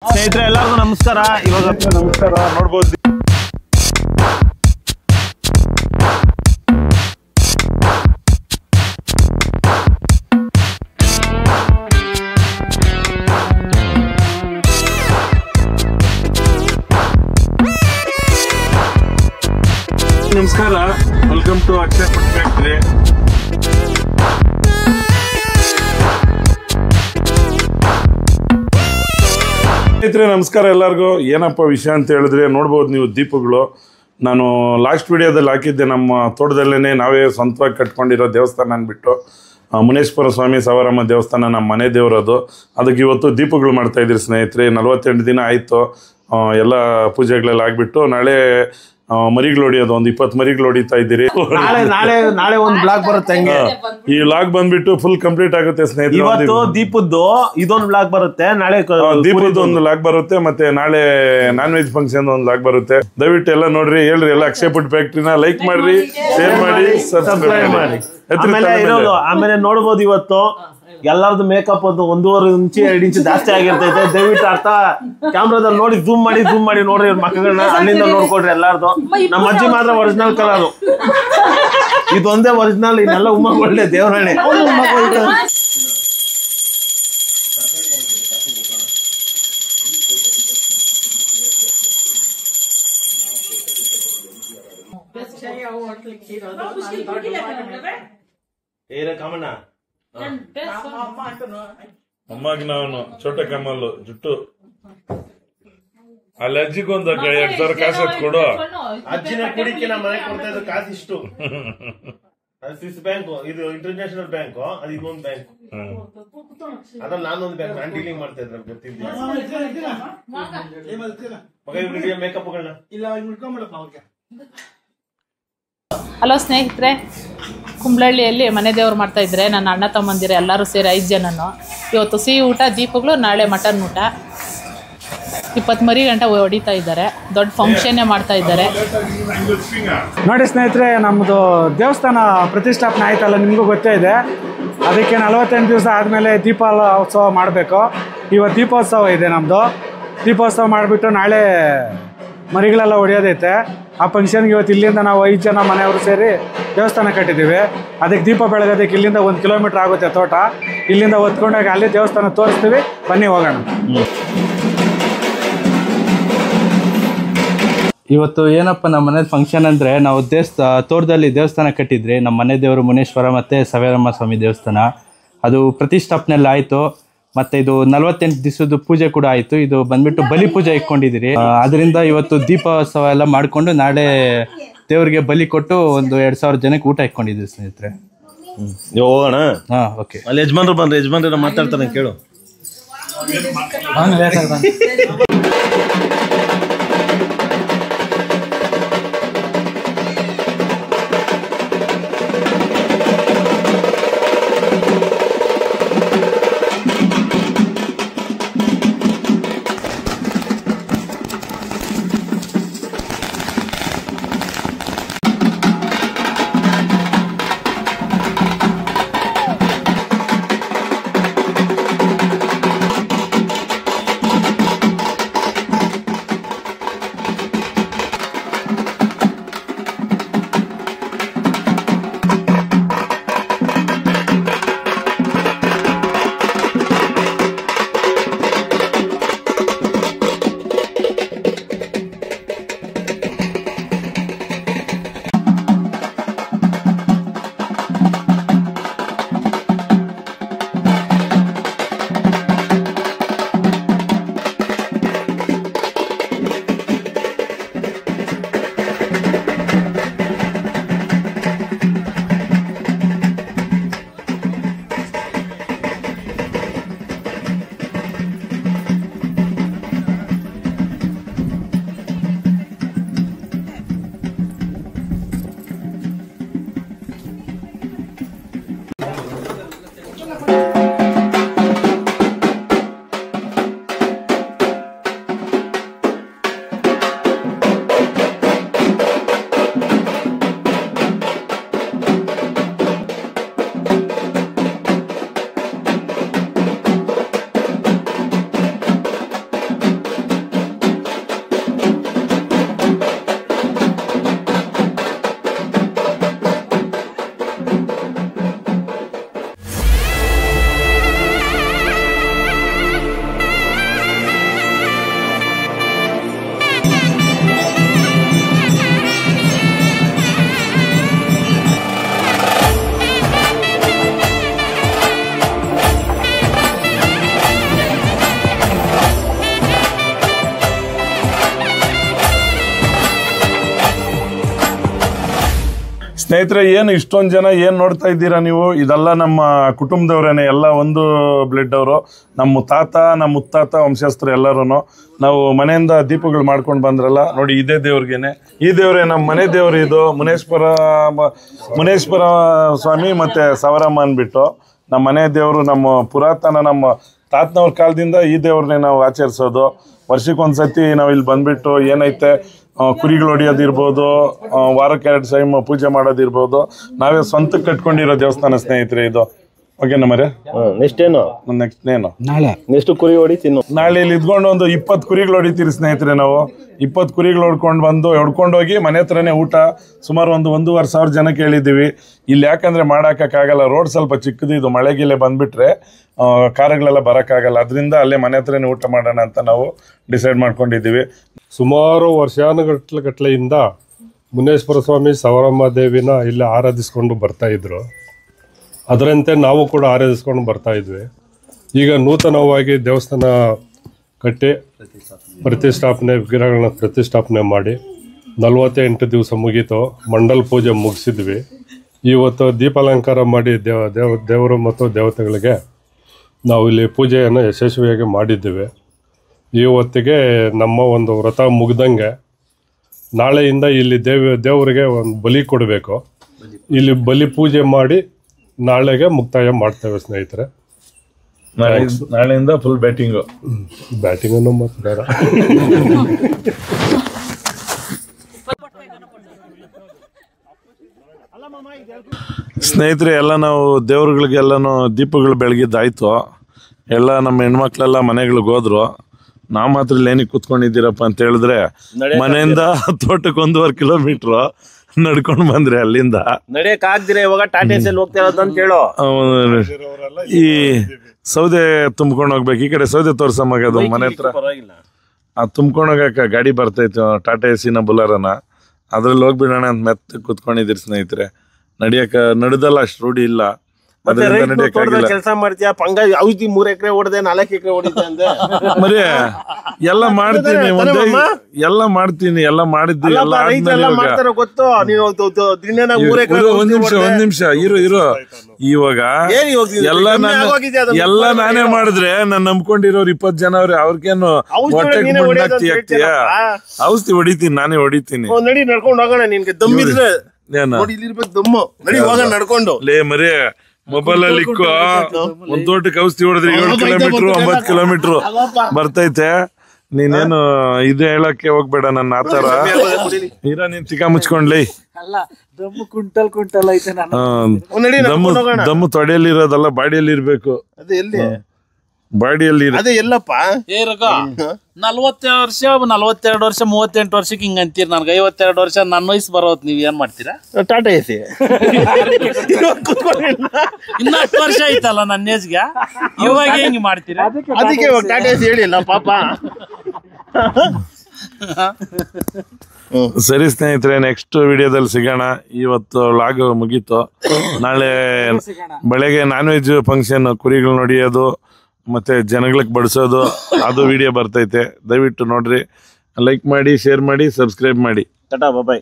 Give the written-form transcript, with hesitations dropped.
ಸ್ನೇಹಿತರೆ ಎಲ್ಲರಿಗೂ ನಮಸ್ಕಾರ. ಇವಾಗ ನಮಸ್ಕಾರ. ನೋಡ್ಬೋದು ನಮಸ್ಕಾರ. Welcome to Akshaya food factory. ಸ್ನೇಹಿತರೆ ನಮಸ್ಕಾರ ಎಲ್ಲರಿಗೂ. ಏನಪ್ಪ ವಿಷಯ ಅಂತ ಹೇಳಿದ್ರೆ ನೋಡ್ಬೋದು ನೀವು ದೀಪಗಳು. ನಾನು ಲಾಸ್ಟ್ ವಿಡಿಯೋದಲ್ಲಿ ಹಾಕಿದ್ದೆ ನಮ್ಮ ತೋಟದಲ್ಲೇ ನಾವೇ ಸ್ವಂತವಾಗಿ ಕಟ್ಕೊಂಡಿರೋ ದೇವಸ್ಥಾನ ಅಂದ್ಬಿಟ್ಟು ಮುನೇಶ್ವರ ಸ್ವಾಮಿ ಸವರಮ್ಮ ದೇವಸ್ಥಾನ ನಮ್ಮ ಮನೆ ದೇವರದು. ಅದಕ್ಕೆ ಇವತ್ತು ದೀಪಗಳು ಮಾಡ್ತಾಯಿದ್ದೀರಿ ಸ್ನೇಹಿತರೆ. 48 ದಿನ ಆಯಿತು ಎಲ್ಲ ಪೂಜೆಗಳೆಲ್ಲ ಆಗಿಬಿಟ್ಟು ನಾಳೆ ಮರಿಗಳು ಹೊಡಿಯೋದು, ಒಂದು 20 ಮರಿಗಳು ಹೊಡಿತಾ ಇದ್ದೀರಿ. ನಾಳೆ ಒಂದು ಬ್ಲಾಗ್ ಬರುತ್ತೆ. ಈ ವ್ಲಾಗ್ ಬಂದ್ಬಿಟ್ಟು ಫುಲ್ ಕಂಪ್ಲೀಟ್ ಆಗುತ್ತೆ ಸ್ನೇಹಿತರೆ. ಇವತ್ತು ದೀಪದ್ದು ಇದೊಂದು ಬ್ಲಾಗ್ ಬರುತ್ತೆ, ನಾಳೆ ದೀಪದ್ದು ಒಂದು ವ್ಲಾಗ್ ಬರುತ್ತೆ, ಮತ್ತೆ ನಾಳೆ ನಾನ್ ವೆಜ್ ಫಂಕ್ಷನ್ ಒಂದು ವ್ಲಾಗ್ ಬರುತ್ತೆ. ದಯವಿಟ್ಟು ಎಲ್ಲ ನೋಡ್ರಿ, ಹೇಳ್ರಿ ಎಲ್ಲ ಅಕ್ಷಯ ಫುಡ್ ಫ್ಯಾಕ್ಟರಿನ ಲೈಕ್ ಮಾಡ್ರಿ, ಶೇರ್ ಮಾಡಿ, ಸಬ್ಸ್ಕ್ರೈಬ್ ಮಾಡಿ. ಆಮೇಲೆ ನೋಡ್ಬೋದು ಇವತ್ತು ಎಲ್ಲರದು ಮೇಕಪ್ ಒಂದು 1.5 ಇಂಚು 2 ಇಂಚು ಜಾಸ್ತಿ ಆಗಿರ್ತೈತೆ. ದಯವಿಟ್ಟು ಕ್ಯಾಮ್ರಾದಲ್ಲಿ ನೋಡಿ ಝೂಮ್ ಮಾಡಿ ನೋಡ್ರಿ ಇವ್ರ ಮಕ್ಕಳನ್ನ. ಅಲ್ಲಿಂದ ನೋಡ್ಕೊಡ್ರಿ ಎಲ್ಲಾರ್ದು. ನಮ್ಮ ಅಜ್ಜಿ ಮಾತ್ರ ಒರಿಜಿನಲ್ ಕಲರ್, ಇದೊಂದೇ ಒರಿಜಿನಲ್. ಇನ್ನೆಲ್ಲ ಒಳ್ಳೆ ದೇವರಾಣೆ. ಕಾಮಣ್ಣ ಅಮ್ಮಗೆ ನಾನು ಚೋಟ ಕಮಲ್ಲು ಜುಟ್ಟು ಅಲ್ಲಿ ಅಜ್ಜಿಗೊಂದು 2,000 ಕಾಸು ಕೊಡು. ಅಜ್ಜಿನ ಕುಡಿಕೆ ನಮ್ಮ ಮನೆಗೆ ಕೊಡ್ತಾ ಇದ್ರು ಕಾಸು ಇಷ್ಟು. ಸ್ವಿಸ್ ಬ್ಯಾಂಕ್, ಇದು ಇಂಟರ್ನ್ಯಾಷನಲ್ ಬ್ಯಾಂಕ್, ಅದು ಇನ್ನೊಂದು ಬ್ಯಾಂಕ್. ಅದ್ರಲ್ಲಿ ನಾನೊಂದು ಬ್ಯಾಂಕ್, ನಾನು ಡೀಲಿಂಗ್ ಮಾಡ್ತಾ ಇದ್ರೆ ಗೊತ್ತಿದ್ದೆ. ಮೇಕಪ್ಗಳನ್ನ ಹಲೋ ಸ್ನೇಹಿತರೆ, ಕುಂಬ್ಳಹಳ್ಳಿಯಲ್ಲಿ ಮನೆ ದೇವ್ರು ಮಾಡ್ತಾ ಇದ್ರೆ ನನ್ನ ಅಣ್ಣ ತಮ್ಮಂದಿರ ಎಲ್ಲರೂ ಸೇರಿ 5 ಜನನು. ಇವತ್ತು ಸಿಹಿ ಊಟ, ದೀಪಗಳು, ನಾಳೆ ಮಟನ್ ಊಟ. 20 ಮರಿ ಗಂಟೆ ಹೊಡಿತಾ ಇದ್ದಾರೆ. ದೊಡ್ಡ ಫಂಕ್ಷನ್ನೇ ಮಾಡ್ತಾ ಇದ್ದಾರೆ. ನೋಡಿ ಸ್ನೇಹಿತರೆ, ನಮ್ಮದು ದೇವಸ್ಥಾನ ಪ್ರತಿಷ್ಠಾಪನೆ ಆಯ್ತಲ್ಲ, ನಿಮಗೂ ಗೊತ್ತೇ ಇದೆ. ಅದಕ್ಕೆ 48 ದಿವಸ ಆದಮೇಲೆ ದೀಪೋತ್ಸವ ಮಾಡಬೇಕು. ಇವತ್ತು ದೀಪೋತ್ಸವ ಇದೆ ನಮ್ಮದು. ದೀಪೋತ್ಸವ ಮಾಡಿಬಿಟ್ಟು ನಾಳೆ ಮರಿಗಳೆಲ್ಲ ಹೊಡೆಯೋದೈತೆ. ಆ ಫಂಕ್ಷನ್ಗೆ ಇವತ್ತು ಇಲ್ಲಿಂದ ನಾವು 5 ಜನ ಮನೆಯವರು ಸೇರಿ ದೇವಸ್ಥಾನ ಕಟ್ಟಿದ್ದೀವಿ. ಅದಕ್ಕೆ ದೀಪ ಬೆಳಗೋದಕ್ಕೆ ಇಲ್ಲಿಂದ 1 ಕಿಲೋಮೀಟ್ರ್ ಆಗುತ್ತೆ ತೋಟ. ಇಲ್ಲಿಂದ ಹೊತ್ಕೊಂಡೋಗಿ ಅಲ್ಲಿ ದೇವಸ್ಥಾನ ತೋರಿಸ್ತೀವಿ, ಬನ್ನಿ ಹೋಗೋಣ. ಇವತ್ತು ಏನಪ್ಪ ನಮ್ಮ ಮನೆ ಫಂಕ್ಷನ್ ಅಂದರೆ, ನಾವು ತೋಟದಲ್ಲಿ ದೇವಸ್ಥಾನ ಕಟ್ಟಿದ್ರಿ. ನಮ್ಮ ಮನೆ ದೇವರು ಮುನೇಶ್ವರ ಮತ್ತು ಸವೇರಮ್ಮ ಸ್ವಾಮಿ ದೇವಸ್ಥಾನ. ಅದು ಪ್ರತಿಷ್ಠಾಪನೆ ಎಲ್ಲ ಆಯಿತು. ಮತ್ತು ಇದು 48 ದಿವಸದ ಪೂಜೆ ಕೂಡ ಆಯಿತು. ಇದು ಬಂದ್ಬಿಟ್ಟು ಬಲಿ ಪೂಜೆ ಇಟ್ಕೊಂಡಿದ್ದೀರಿ. ಅದರಿಂದ ಇವತ್ತು ದೀಪೋತ್ಸವ ಎಲ್ಲ ಮಾಡಿಕೊಂಡು ನಾಳೆ ದೇವರಿಗೆ ಬಲಿ ಕೊಟ್ಟು ಒಂದು 2,000 ಜನಕ್ಕೆ ಊಟ ಇಟ್ಕೊಂಡಿದ್ದೀವಿ ಸ್ನೇಹಿತರೆ. ಹೋಗೋಣ. ಹಾಂ, ಓಕೆ. ಅಲ್ಲಿ ಯಜಮಾನ್ರು ಬಂದ್ರೆ ಯಜಮಾನ್ರ ಮಾತಾಡ್ತಾನೆ, ಕೇಳು. ಸ್ನೇಹಿತರೆ, ಏನು ಇಷ್ಟೊಂದು ಜನ ಏನು ನೋಡ್ತಾ ಇದ್ದೀರಾ ನೀವು, ಇದೆಲ್ಲ ನಮ್ಮ ಕುಟುಂಬದವ್ರೇನೆ, ಎಲ್ಲ ಒಂದು ಬ್ಲಡ್ ಅವರು. ನಮ್ಮ ತಾತ, ನಮ್ಮ ಮುತ್ತಾತ ವಂಶಸ್ಥರು ಎಲ್ಲರೂ ನಾವು ಮನೆಯಿಂದ ದೀಪಗಳು ಮಾಡ್ಕೊಂಡು ಬಂದ್ರಲ್ಲ ನೋಡಿ, ಇದೇ ದೇವ್ರಿಗೇನೆ. ಈ ದೇವ್ರೆ ನಮ್ಮ ಮನೆ ದೇವ್ರು. ಇದು ಮುನೇಶ್ವರ ಸ್ವಾಮಿ ಮತ್ತು ಸವರಮ್ಮ ಅಂದ್ಬಿಟ್ಟು ನಮ್ಮ ಮನೆ ದೇವರು. ನಮ್ಮ ಪುರಾತನ ನಮ್ಮ ತಾತನವ್ರ ಕಾಲದಿಂದ ಈ ದೇವ್ರನ್ನೇ ನಾವು ಆಚರಿಸೋದು. ವರ್ಷಕ್ಕೊಂದ್ಸತಿ ನಾವು ಇಲ್ಲಿ ಬಂದ್ಬಿಟ್ಟು ಏನೈತೆ ಕುರಿಗಳು ಹೊಡಿಯೋದಿರ್ಬೋದು, ವಾರಕ್ಕೆ 2 ಟೈಮ್ ಪೂಜೆ ಮಾಡೋದಿರ್ಬೋದು, ನಾವೇ ಸ್ವಂತಕ್ಕೆ ಕಟ್ಕೊಂಡಿರೋ ದೇವಸ್ಥಾನ ಸ್ನೇಹಿತರೆ ಇದು. ಓಕೆನಾ ಮರೆ? ನೆಕ್ಸ್ಟ್ ಏನು? ನೆಕ್ಸ್ಟ್ ಏನು? ನೆಕ್ಸ್ಟ್ ಕುರಿ ಹೊಡಿತೀನಿ. ನಾಳೆ ಇಲ್ಲಿ ಇದ್ಕೊಂಡು ಒಂದು 20 ಕುರಿಗಳು ಹೊಡಿತೀರಿ ಸ್ನೇಹಿತರೆ. ನಾವು 20 ಕುರಿಗಳು ಹೊಡ್ಕೊಂಡೋಗಿ ಮನೆ ಹತ್ರನೇ ಊಟ. ಸುಮಾರು 1,500 ಜನಕ್ಕೆ ಹೇಳಿದ್ದೀವಿ. ಇಲ್ಲಿ ಯಾಕಂದರೆ ಮಾಡೋಕ್ಕಾಗಲ್ಲ, ರೋಡ್ ಸ್ವಲ್ಪ ಚಿಕ್ಕದು, ಇದು ಮಳೆಗಿಲೆ ಬಂದುಬಿಟ್ರೆ ಕಾರುಗಳೆಲ್ಲ ಬರೋಕ್ಕಾಗಲ್ಲ. ಅದರಿಂದ ಅಲ್ಲೇ ಮನೆ ಹತ್ರನೇ ಊಟ ಮಾಡೋಣ ಅಂತ ನಾವು ಡಿಸೈಡ್ ಮಾಡ್ಕೊಂಡಿದ್ದೀವಿ. ಸುಮಾರು ವರ್ಷಾನುಗಟ್ಲೆಯಿಂದ ಮುನೇಶ್ವರ ಸ್ವಾಮಿ ಸವರಮ್ಮ ದೇವಿನ ಇಲ್ಲಿ ಆರಾಧಿಸ್ಕೊಂಡು ಬರ್ತಾಯಿದ್ರು. ಅದರಂತೆ ನಾವು ಕೂಡ ಆರಾಧಿಸ್ಕೊಂಡು ಬರ್ತಾಯಿದ್ವಿ. ಈಗ ನೂತನವಾಗಿ ದೇವಸ್ಥಾನ ಕಟ್ಟಿ ಪ್ರತಿಷ್ಠಾಪನೆ, ವಿಗ್ರಹಗಳನ್ನ ಪ್ರತಿಷ್ಠಾಪನೆ ಮಾಡಿ 48 ದಿವಸ ಮುಗೀತು. ಮಂಡಲ ಪೂಜೆ ಮುಗಿಸಿದ್ವಿ. ಇವತ್ತು ದೀಪಾಲಂಕಾರ ಮಾಡಿ ದೇವರು ಮತ್ತು ದೇವತೆಗಳಿಗೆ ನಾವು ಇಲ್ಲಿ ಪೂಜೆಯನ್ನು ಯಶಸ್ವಿಯಾಗಿ ಮಾಡಿದ್ದೇವೆ. ಇವತ್ತಿಗೆ ನಮ್ಮ ಒಂದು ವ್ರತ ಮುಗ್ದಂಗೆ ನಾಳೆಯಿಂದ ಇಲ್ಲಿ ದೇವರಿಗೆ ಒಂದು ಬಲಿ ಕೊಡಬೇಕು. ಇಲ್ಲಿ ಬಲಿ ಪೂಜೆ ಮಾಡಿ ನಾಳೆಗೆ ಮುಕ್ತಾಯ ಮಾಡ್ತೇವೆ ಸ್ನೇಹಿತರೆ. ನಾಳೆಯಿಂದ ಫುಲ್ ಬ್ಯಾಟಿಂಗು ಮತ್ತು ಬೇಡ. ಸ್ನೇಹಿತರೆ, ಎಲ್ಲ ನಾವು ದೇವ್ರುಗಳಿಗೆಲ್ಲನೂ ದೀಪಗಳು ಬೆಳಗಿದ್ದಾಯ್ತು. ಎಲ್ಲ ನಮ್ಮ ಹೆಣ್ಮಕ್ಳೆಲ್ಲ ಮನೆಗಳಿಗೆ ಹೋದ್ರು. ನಾವು ಮಾತ್ರ ಇಲ್ಲಿ ಏನಕ್ಕೆ ಕೂತ್ಕೊಂಡಿದ್ದೀರಪ್ಪ ಅಂತ ಹೇಳಿದ್ರೆ, ಮನೆಯಿಂದ ತೋಟಕ್ಕೆ 1.5 ಕಿಲೋಮೀಟ್ರು ನಡ್ಕೊಂಡು ಬಂದ್ರೆ ಅಲ್ಲಿಂದ ನಡೆಯಕ್ ಆಗ್ದಿರ ಇವಾಗ ಟಾಟಾ ಎಸ್ಎಲ್ ಹೋಗ್ತಾ ಇರೋದು ಅಂತ ಕೇಳೋ. ಈ ಸೌದೆ ತುಂಬ್ಕೊಂಡು ಹೋಗ್ಬೇಕು. ಈ ಕಡೆ ಸೌದೆ ತೋರ್ಸಮ್ಮಗೆ ಅದು ಮನೆ ಹತ್ರ ತುಂಬ್ಕೊಂಡು ಹೋಗಕ್ಕೆ ಗಾಡಿ ಬರ್ತೈತೆ, ಟಾಟಾ ಎಸಿನ ಬುಲಾರನ. ಅದ್ರಲ್ಲಿ ಹೋಗ್ಬಿಡೋಣ ಅಂತ ಮೆತ್ತ ಕೂತ್ಕೊಂಡಿದ್ದೀರಿ ಸ್ನೇಹಿತರೆ. ನಡೆದಲ್ಲ ಅಷ್ಟು ರೂಢಿ ಇಲ್ಲ, ಅದರಿಂದ ನಡೆಯಕ್ಕಾಗಿಲ್ಲ. ಕೆಲಸ ಮಾಡ್ತೀಯ ಪಂಗ ಔಷಧಿ 3 ಎಕರೆ ಹೊಡೆದೆ 4 ಎಕರೆ ಹೊಡಿತೆ ಅಂದೆ. ಮರಿ ಎಲ್ಲ ಮಾಡ್ತೀನಿ, ಎಲ್ಲ ಮಾಡ್ತೀನಿ, ಎಲ್ಲ ಮಾಡಿದ್ದೀನಿ. ಗೊತ್ತು ನೀನು ಒಂದ್ ನಿಮಿಷ ಇರು. ಇವಾಗ ಎಲ್ಲ ನಾನೇ ಮಾಡಿದ್ರೆ ನಾನು ನಂಬ್ಕೊಂಡಿರೋರು 20 ಜನ ಅವ್ರೆ. ಅವ್ರಿಗೇನು ಹೊಟ್ಟೆಗೆ ಔಷಧಿ ಹೊಡಿತೀನಿ, ನಾನೇ ಹೊಡಿತೀನಿ. ನಡಿ ನಡ್ಕೊಂಡು ಹೋಗೋಣ. ನಿನ್ಗೆ ದಮ್ಮಿದ್ರೆ ದಮ್ಮು ನಡಿ ಹೋಗೋಣ ನಡ್ಕೊಂಡು. ಲೇ ಮರಿ, ಮೊಬೈಲ್ ಅಲ್ಲಿ ಒಂದ್ ತೋಟಕ್ಕೆ ಔಷಧಿ ಹೊಡೆದ್ರೆ 7 ಕಿಲೋಮೀಟರ್ 9 ಕಿಲೋಮೀಟರ್ ಬರ್ತೈತೆ. ನೀನೇನು ಇದು ಹೇಳಕ್ಕೆ ಹೋಗ್ಬೇಡ ನನ್ನ ಆತರ. ನೀನ್ ಚಿಕ್ಕ ಮುಚ್ಕೊಂಡ್ಲಿ. ದಮ್ಮು ತೊಡೆಯಲ್ಲಿ ಇರೋದಲ್ಲ, ಬಾಡಿಯಲ್ಲಿ ಇರ್ಬೇಕು. ಬಾಡಿಯಲ್ಲಿ ಅದೇ ಎಲ್ಲಪ್ಪ 42 ವರ್ಷ 38 ವರ್ಷಕ್ಕೆ ಹಿಂಗ ಅಂತೀರಿ. ನನ್ಗೆ 52 ವರ್ಷ ನನ್ನ ವಯಸ್ಸು ಬರೋದು. ನೀವ್ ಏನ್ ಮಾಡ್ತೀರಾ? ಟಾಟಾ ಎಸಿ ಇನ್ನ 10 ವರ್ಷ ಐತಲ್ಲ ನನ್ನ ಏಜ್ಗೆ. ಇವಾಗ ಹೆಂಗ್ ಮಾಡ್ತೀರಾ? ಅದಕ್ಕೆ ಟಾಟಾ ಎಸಿ ಹೇಳಿಲ್ಲ ಪಾಪ. ಸರಿ ಸ್ನೇಹಿತರೆ, ನೆಕ್ಸ್ಟ್ ವಿಡಿಯೋದಲ್ಲಿ ಸಿಗೋಣ. ಇವತ್ತು ಲಾಗ್ ಮುಗೀತು. ನಾಳೆ ಬೆಳಗ್ಗೆ ನಾನ್ ವೆಜ್ ಫಂಕ್ಷನ್, ಕುರಿಗಳು ನೋಡಿಯೋದು ಮತ್ತೆ ಜನಗಳಿಗೆ ಬಡಿಸೋದು, ಅದು ವಿಡಿಯೋ ಬರ್ತೈತೆ. ದಯವಿಟ್ಟು ನೋಡ್ರಿ, ಲೈಕ್ ಮಾಡಿ, ಶೇರ್ ಮಾಡಿ, ಸಬ್ಸ್ಕ್ರೈಬ್ ಮಾಡಿ. ಟಾಟಾ ಬಾಯ್.